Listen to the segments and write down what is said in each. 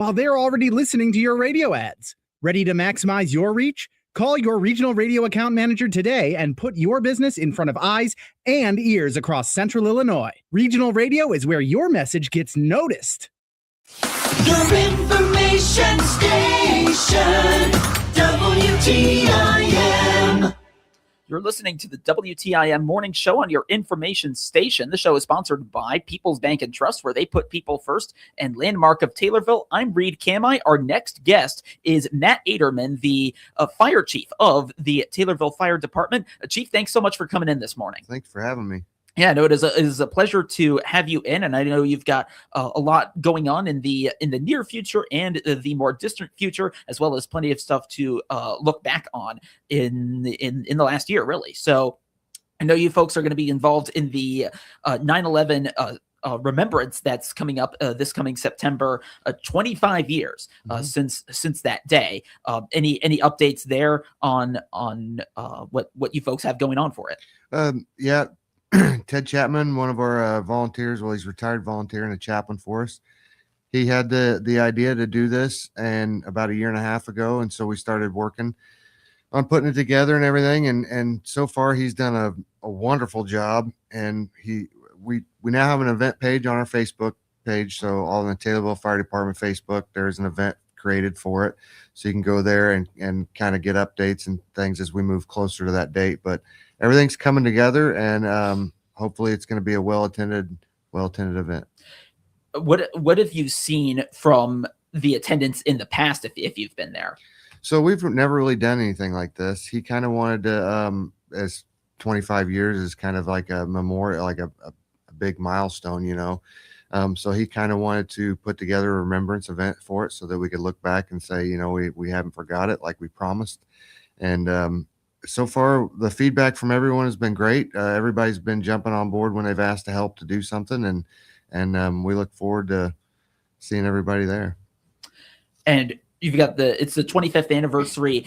while they're already listening to your radio ads. Ready to maximize your reach? Call your regional radio account manager today and put your business in front of eyes and ears across Central Illinois. Regional radio is where your message gets noticed. Your information station, WTIM. You're listening to the WTIM Morning Show on your information station. The show is sponsored by People's Bank and Trust, where they put people first, and Landmark of Taylorville. I'm Reed Kamai. Our next guest is Matt Aderman, the fire chief of the Taylorville Fire Department. Chief, thanks so much for coming in this morning. Thanks for having me. Yeah, no, it is a pleasure to have you in, and I know you've got a lot going on in the near future and the more distant future, as well as plenty of stuff to look back on in the last year, really. So I know you folks are going to be involved in the 9/11 remembrance that's coming up this coming September. 25 years since that day. Any updates there on what you folks have going on for it? Yeah. Ted Chapman, one of our volunteers, well, he's retired volunteer and a chaplain for us. He had the idea to do this and about a year and a half ago, and so we started working on putting it together and everything. And so far, he's done a wonderful job. And we now have an event page on our Facebook page. So all in the Taylorville Fire Department Facebook, there's an event created for it, so you can go there and kind of get updates and things as we move closer to that date. But everything's coming together, and hopefully it's going to be a well-attended event. What have you seen from the attendance in the past, if you've been there? So we've never really done anything like this. He kind of wanted to, as 25 years is kind of like a memorial, like a big milestone, you know. So he kind of wanted to put together a remembrance event for it so that we could look back and say, you know, we haven't forgot it like we promised. And so far, the feedback from everyone has been great. Everybody's been jumping on board when they've asked to help to do something. And we look forward to seeing everybody there. And you've got it's the 25th anniversary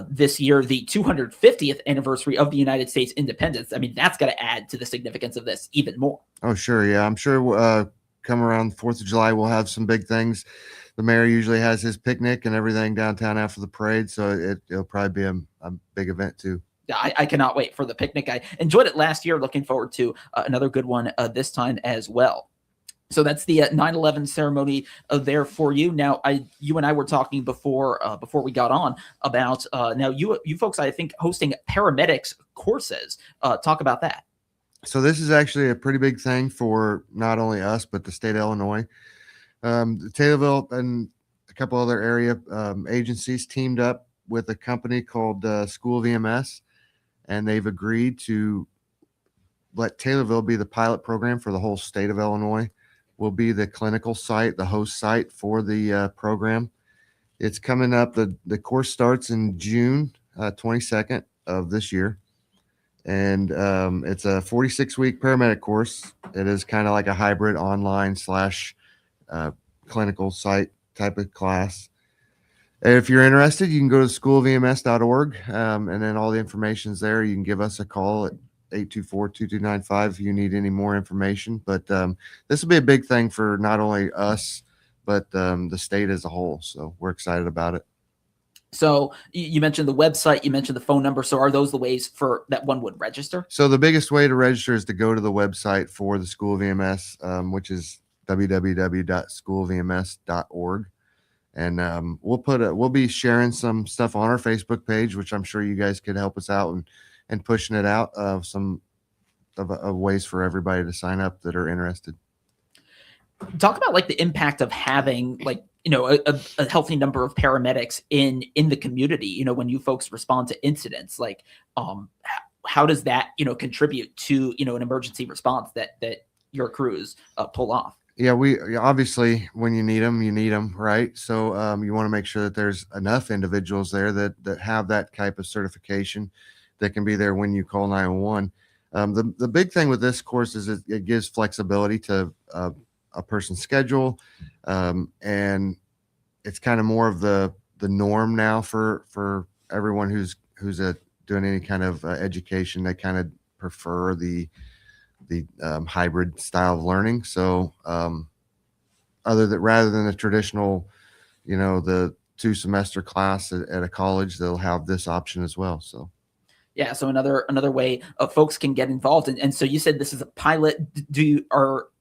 this year, the 250th anniversary of the United States independence. I mean, that's got to add to the significance of this even more. Oh, sure. Yeah, I'm sure come around the 4th of July, we'll have some big things. The mayor usually has his picnic and everything downtown after the parade. So it'll probably be a big event too. I cannot wait for the picnic. I enjoyed it last year. Looking forward to another good one this time as well. So that's the 9/11 ceremony there for you. Now, you and I were talking before we got on about now you folks, I think, hosting paramedics courses. Talk about that. So this is actually a pretty big thing for not only us, but the state of Illinois. Taylorville and a couple other area agencies teamed up with a company called School VMS, and they've agreed to let Taylorville be the pilot program for the whole state of Illinois. Will be the clinical site, the host site for the program. It's coming up. The course starts in June 22nd of this year. And it's a 46-week paramedic course. It is kind of like a hybrid online / clinical site type of class. If you're interested, you can go to schoolvms.org, and then all the information's there. You can give us a call at 824-2295 if you need any more information. But this will be a big thing for not only us, but the state as a whole. So we're excited about it. So you mentioned the website, you mentioned the phone number. So are those the ways for that one would register? So the biggest way to register is to go to the website for the School VMS, which is www.schoolvms.org. And we'll be sharing some stuff on our Facebook page, which I'm sure you guys could help us out and pushing it out of some of ways for everybody to sign up that are interested. Talk about like the impact of having like, you know, a healthy number of paramedics in the community, you know, when you folks respond to incidents, like how does that, you know, contribute to, you know, an emergency response that your crews pull off? Yeah, we obviously, when you need them, right? So you want to make sure that there's enough individuals there that have that type of certification that can be there when you call 911. The big thing with this course is it gives flexibility to a person's schedule, and it's kind of more of the norm now for everyone who's doing any kind of education. They kind of prefer the hybrid style of learning. So rather than the traditional the 2-semester class at a college, they'll have this option as well. So Yeah, so another way folks can get involved. And so you said this is a pilot.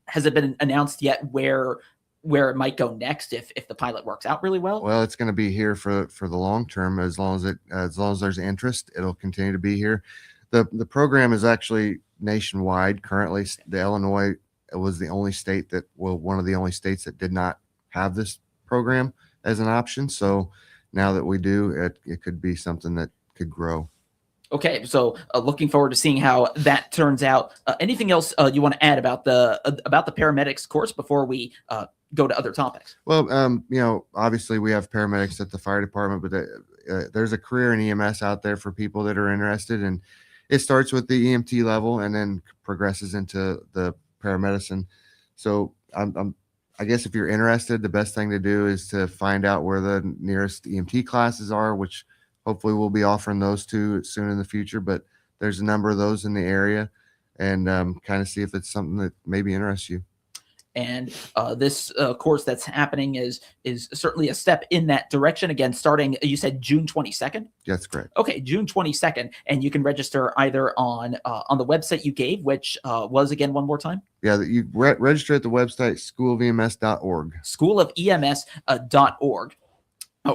Has it been announced yet where it might go next if the pilot works out really well? Well, it's going to be here for the long term. As long as there's interest, it'll continue to be here. The program is actually nationwide. Currently, the Illinois was the only state one of the only states that did not have this program as an option. So now that we do, it could be something that could grow. Okay, so looking forward to seeing how that turns out. Anything else you want to add about the paramedics course before we go to other topics? Well, obviously we have paramedics at the fire department, but there's a career in EMS out there for people that are interested, and it starts with the EMT level and then progresses into the paramedicine. So I guess if you're interested, the best thing to do is to find out where the nearest EMT classes are, which hopefully we'll be offering those too soon in the future, but there's a number of those in the area, and kind of see if it's something that maybe interests you. And this course that's happening is certainly a step in that direction. Again, starting, you said June 22nd? That's correct. Okay, June 22nd. And you can register either on the website you gave, which was, again, one more time? Yeah, you register at the website schoolofems.org. Schoolofems.org.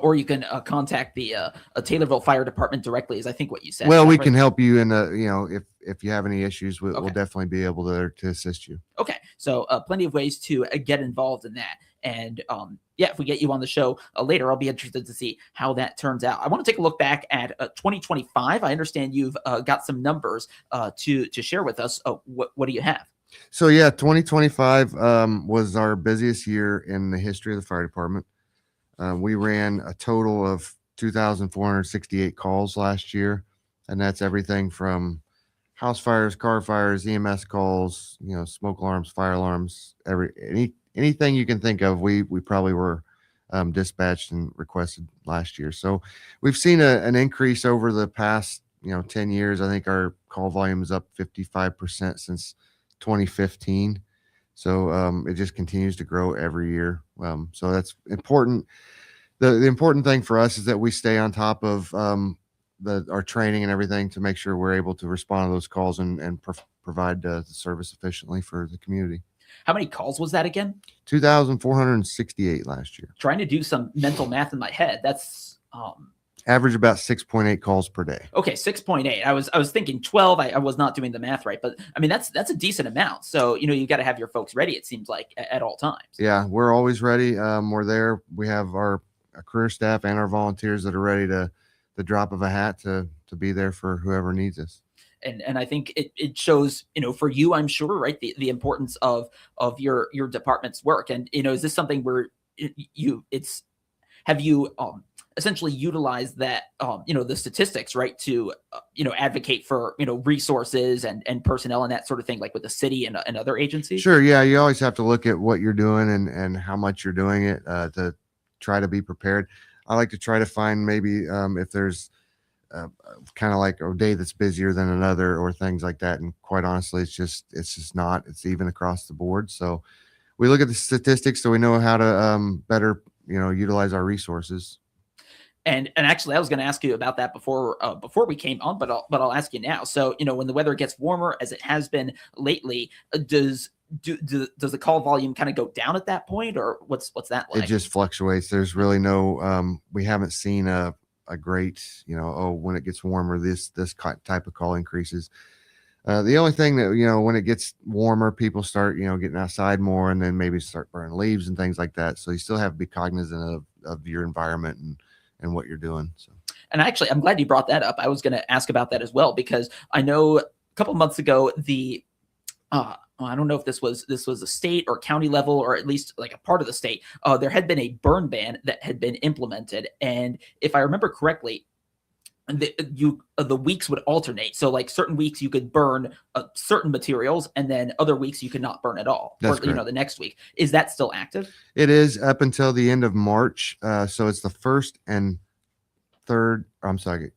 Or you can contact the Taylorville Fire Department directly, is I think what you said. Well, we can help you in if you have any issues, we'll definitely be able to assist you. Okay, so plenty of ways to get involved in that. And if we get you on the show later, I'll be interested to see how that turns out. I want to take a look back at 2025. I understand you've got some numbers to share with us. What do you have? So 2025 was our busiest year in the history of the fire department. We ran a total of 2,468 calls last year, and that's everything from house fires, car fires, EMS calls, smoke alarms, fire alarms, anything you can think of. We probably were dispatched and requested last year. So we've seen an increase over the past 10 years. I think our call volume is up 55% since 2015. So it just continues to grow every year. So that's important. The important thing for us is that we stay on top of our training and everything to make sure we're able to respond to those calls and provide the service efficiently for the community. How many calls was that again? 2,468 last year. Trying to do some mental math in my head. That's average about 6.8 calls per day. Okay, 6.8. I was thinking 12. I was not doing the math right, but I mean that's a decent amount. So you got to have your folks ready. It seems like at all times. Yeah, we're always ready. We're there. We have our career staff and our volunteers that are ready to the drop of a hat to be there for whoever needs us. And I think it shows, for you, I'm sure, right, the importance of your department's work. And is this something where have you essentially utilized that the statistics, right, to advocate for resources and personnel and that sort of thing, like with the city and other agencies? Sure, yeah, you always have to look at what you're doing and how much you're doing it to try to be prepared. I like to try to find maybe if there's kind of like a day that's busier than another or things like that. And quite honestly, it's just not, it's even across the board. So we look at the statistics so we know how to better, utilize our resources. And actually, I was going to ask you about that before we came on, but I'll ask you now. So, when the weather gets warmer, as it has been lately, does the call volume kind of go down at that point, or what's that like? It just fluctuates. There's really no, we haven't seen a great, when it gets warmer, this type of call increases. The only thing that, when it gets warmer, people start, getting outside more and then maybe start burning leaves and things like that. So you still have to be cognizant of your environment and what you're doing. So, and actually, I'm glad you brought that up. I was going to ask about that as well, because I know a couple of months ago, I don't know if this was a state or county level, or at least like a part of the state. There had been a burn ban that had been implemented, and if I remember correctly, the weeks would alternate. So like certain weeks you could burn certain materials, and then other weeks you could not burn at all. That's or the next week. Is that still active? It is up until the end of March. So it's the first and third. I'm sorry.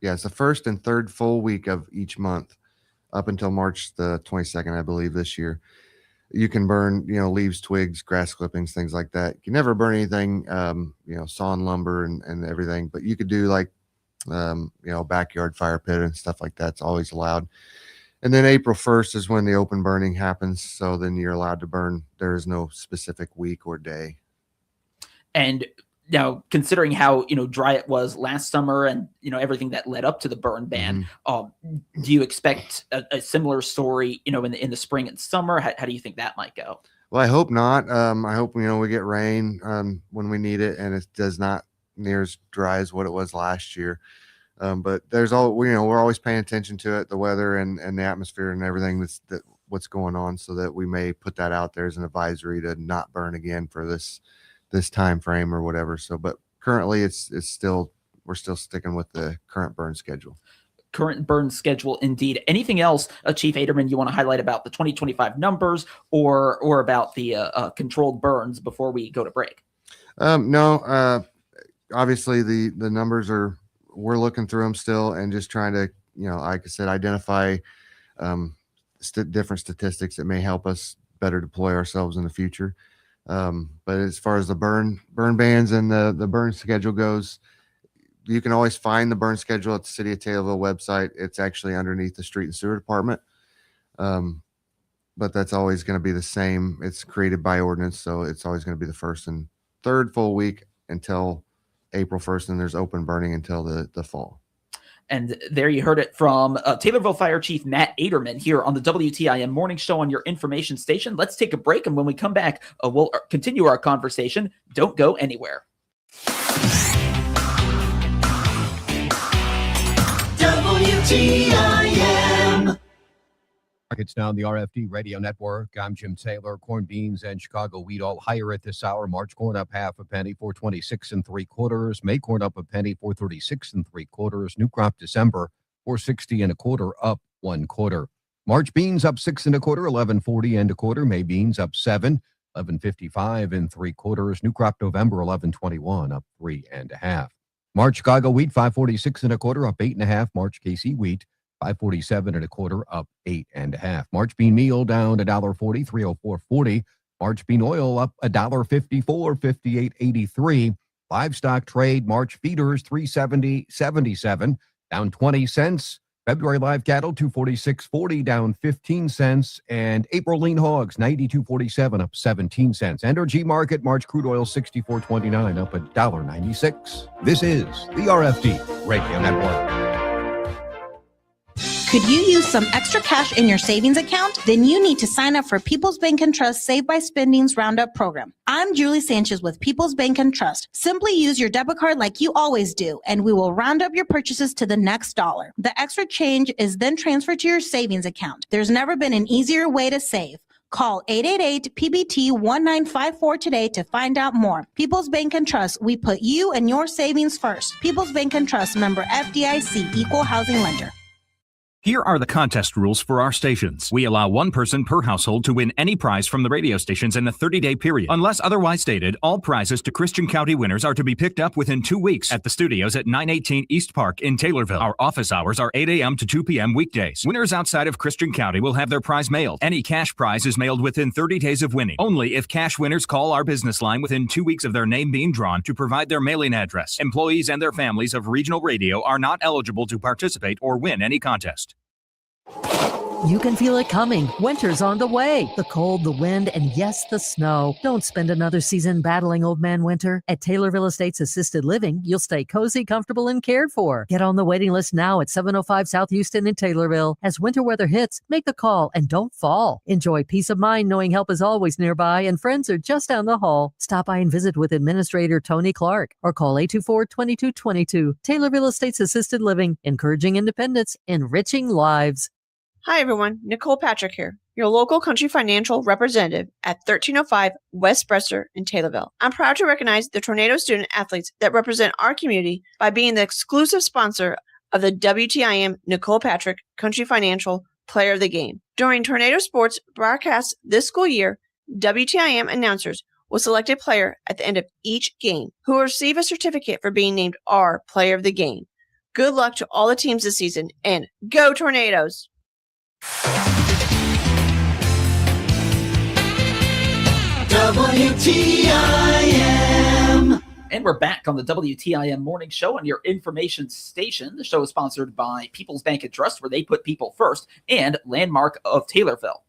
Yeah, it's the first and third full week of each month up until March the 22nd, I believe, this year. you can burn, leaves, twigs, grass clippings, things like that. You can never burn anything, sawn lumber and everything, but you could do like, backyard fire pit and stuff like that's always allowed. And then April 1st is when the open burning happens. So then you're allowed to burn. There is no specific week or day. And now, considering how dry it was last summer, and everything that led up to the burn ban, do you expect a similar story, in the spring and summer? How do you think that might go? Well, I hope not. I hope we get rain when we need it, and it does not near as dry as what it was last year. But there's we're always paying attention to it, the weather and the atmosphere and everything what's going on, so that we may put that out there as an advisory to not burn again for this time frame or whatever. So, but currently we're still sticking with the current burn schedule. Current burn schedule, indeed. Anything else, Chief Aderman, you want to highlight about the 2025 numbers or about the controlled burns before we go to break? No. Obviously, the numbers we're looking through them still and just trying to, like I said, identify different statistics that may help us better deploy ourselves in the future. But as far as the burn bans and the burn schedule goes, you can always find the burn schedule at the City of Taylorville website. It's actually underneath the Street and Sewer Department. But that's always going to be the same. It's created by ordinance, so it's always going to be the first and third full week until April 1st, and there's open burning until the fall. And there you heard it from Taylorville Fire Chief Matt Aderman here on the WTIM Morning Show on your information station. Let's take a break, and when we come back, we'll continue our conversation. Don't go anywhere. WTIM. Markets now on the RFD Radio Network. I'm Jim Taylor. Corn, beans, and Chicago wheat all higher at this hour. March corn up half a penny, 4.26 3/4. May corn up a penny, 4.36 3/4. New crop December, 4.60 1/4, up 1/4. March beans up 6 1/4, 11.40 1/4. May beans up 7, 11.55 3/4. New crop November, 11.21, up 3 1/2. March Chicago wheat, 5.46 1/4, up 8 1/2. March KC wheat, 5.47 1/4, up 8 1/2. March bean meal down $1.40, 304.40. March bean oil up $1.54, 58.83. Livestock trade, March feeders 370.77, down 20 cents. February live cattle 246.40, down 15 cents. And April lean hogs 92.47, up 17 cents. Energy market, March crude oil 64.29, up $1.96. This is the RFD Radio Network. Could you use some extra cash in your savings account? Then you need to sign up for People's Bank and Trust Save by Spending's Roundup program. I'm Julie Sanchez with People's Bank and Trust. Simply use your debit card like you always do, and we will round up your purchases to the next dollar. The extra change is then transferred to your savings account. There's never been an easier way to save. Call 888-PBT-1954 today to find out more. People's Bank and Trust, we put you and your savings first. People's Bank and Trust, member FDIC, equal housing lender. Here are the contest rules for our stations. We allow one person per household to win any prize from the radio stations in the 30-day period. Unless otherwise stated, all prizes to Christian County winners are to be picked up within 2 weeks at the studios at 918 East Park in Taylorville. Our office hours are 8 a.m. to 2 p.m. weekdays. Winners outside of Christian County will have their prize mailed. Any cash prize is mailed within 30 days of winning. Only if cash winners call our business line within 2 weeks of their name being drawn to provide their mailing address. Employees and their families of Regional Radio are not eligible to participate or win any contest. You can feel it coming. Winter's on the way. The cold, the wind, and yes, the snow. Don't spend another season battling old man winter. At Taylorville Estates Assisted Living, you'll stay cozy, comfortable, and cared for. Get on the waiting list now at 705 South Houston in Taylorville. As winter weather hits, make the call and don't fall. Enjoy peace of mind knowing help is always nearby and friends are just down the hall. Stop by and visit with Administrator Tony Clark or call 824-2222. Taylorville Estates Assisted Living, encouraging independence, enriching lives. Hi everyone, Nicole Patrick here, your local country financial representative at 1305 West Bresser in Taylorville. I'm proud to recognize the Tornado student athletes that represent our community by being the exclusive sponsor of the WTIM Nicole Patrick Country Financial Player of the Game. During Tornado Sports broadcasts this school year, WTIM announcers will select a player at the end of each game who will receive a certificate for being named our Player of the Game. Good luck to all the teams this season, and go Tornadoes! WTIM. And we're back on the WTIM Morning Show on your information station. The show is sponsored by People's Bank and Trust, where they put people first, and Landmark of Taylorville.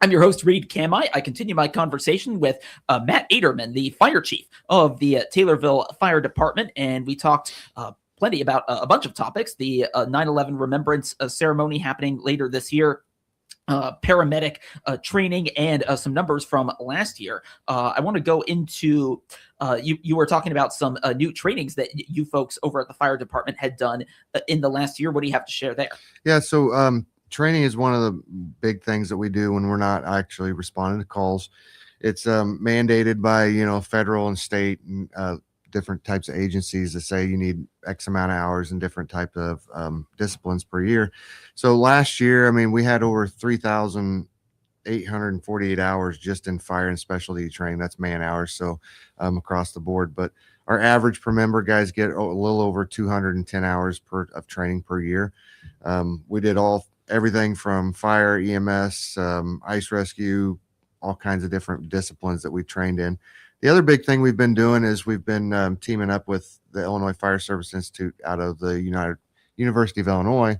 I'm your host, Reed Kamai. I continue my conversation with Matt Aderman, the fire chief of the Taylorville Fire Department, and we talked plenty about a bunch of topics. The 9/11 Remembrance Ceremony happening later this year, paramedic training, and some numbers from last year. I want to go into, you were talking about some new trainings that you folks over at the fire department had done in the last year. What do you have to share there? Yeah, so training is one of the big things that we do when we're not actually responding to calls. It's mandated by, federal and state and different types of agencies that say you need X amount of hours and different type of disciplines per year. So last year, we had over 3,848 hours just in fire and specialty training. That's man hours, so across the board. But our average per member guys get a little over 210 hours of training per year. We did everything from fire, EMS, ice rescue, all kinds of different disciplines that we trained in. The other big thing we've been doing is we've been teaming up with the Illinois Fire Service Institute out of the University of Illinois.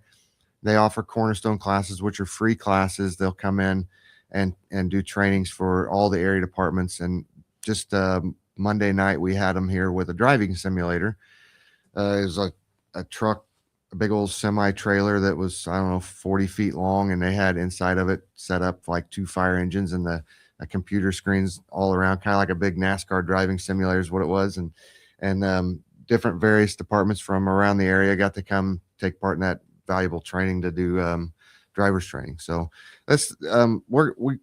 They offer cornerstone classes, which are free classes. They'll come in and do trainings for all the area departments. And just Monday night, we had them here with a driving simulator. It was a truck, a big old semi trailer that was, 40 feet long, and they had inside of it set up like 2 fire engines and the computer screens all around, kind of like a big NASCAR driving simulator is what it was. And different various departments from around the area got to come take part in that valuable training to do driver's training. So that's we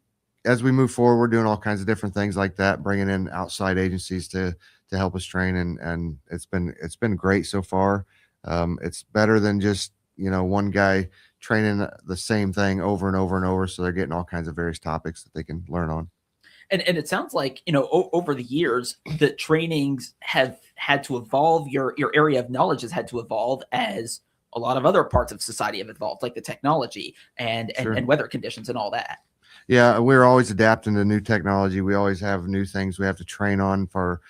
as we move forward, we're doing all kinds of different things like that, bringing in outside agencies to help us train, and it's been great so far. It's better than just one guy training the same thing over and over and over. So they're getting all kinds of various topics that they can learn on. And it sounds like, over the years, the trainings have had to evolve. Your area of knowledge has had to evolve as a lot of other parts of society have evolved, like the technology and weather conditions and all that. Yeah, we're always adapting to new technology. We always have new things we have to train on for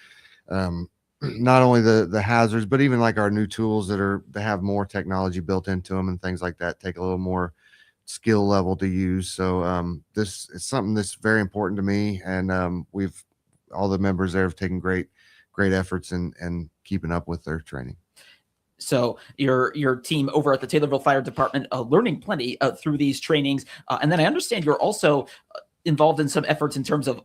not only the hazards, but even like our new tools that have more technology built into them and things like that take a little more skill level to use. So this is something that's very important to me, and all the members there have taken great efforts in keeping up with their training. So your team over at the Taylorville Fire Department learning plenty through these trainings, and then I understand you're also involved in some efforts in terms of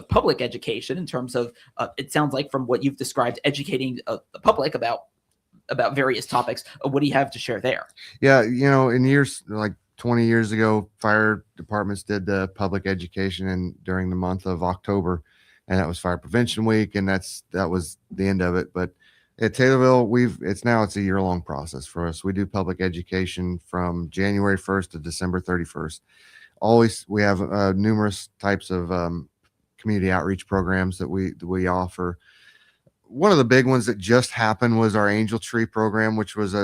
public education, in terms of it sounds like from what you've described, educating the public about various topics. What do you have to share there? Yeah, in years like 20 years ago, fire departments did the public education during the month of October, and that was Fire Prevention Week, and that was the end of it. But at Taylorville, it's a year-long process for us. We do public education from January 1st to December 31st. Always, we have numerous types of community outreach programs that we offer. One of the big ones that just happened was our Angel Tree program, which was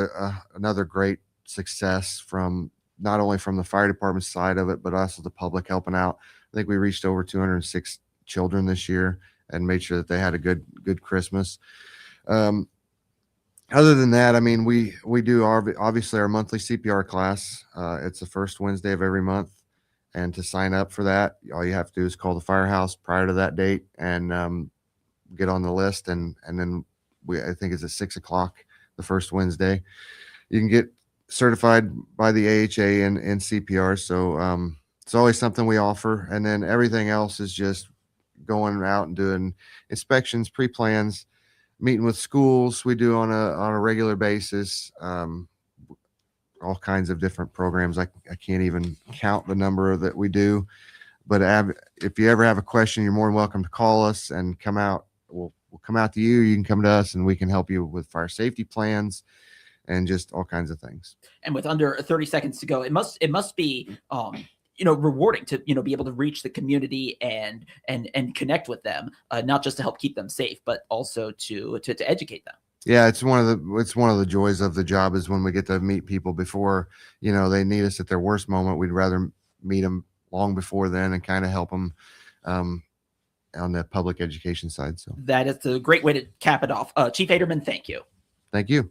another great success from not only from the fire department side of it, but also the public helping out. I think we reached over 206 children this year and made sure that they had a good Christmas. Other than that, we do obviously our monthly CPR class. It's the first Wednesday of every month. And to sign up for that, all you have to do is call the firehouse prior to that date and get on the list. And then I think it's at 6:00 the first Wednesday. You can get certified by the AHA in CPR. So it's always something we offer. And then everything else is just going out and doing inspections, pre-plans, meeting with schools. We do on a regular basis. All kinds of different programs. I can't even count the number that we do, but if you ever have a question, you're more than welcome to call us and come out. We'll come out to you. You can come to us and we can help you with fire safety plans and just all kinds of things. And with under 30 seconds to go, it must be, rewarding to, be able to reach the community and connect with them, not just to help keep them safe, but also to educate them. Yeah, it's one of the joys of the job is when we get to meet people before, they need us at their worst moment. We'd rather meet them long before then and kind of help them on the public education side. So That is a great way to cap it off. Chief Aderman, thank you. thank you.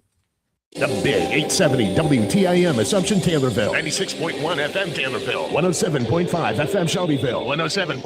The Big 870 WTIM Assumption Taylorville. 96.1 FM Taylorville. 107.5 FM Shelbyville. 107.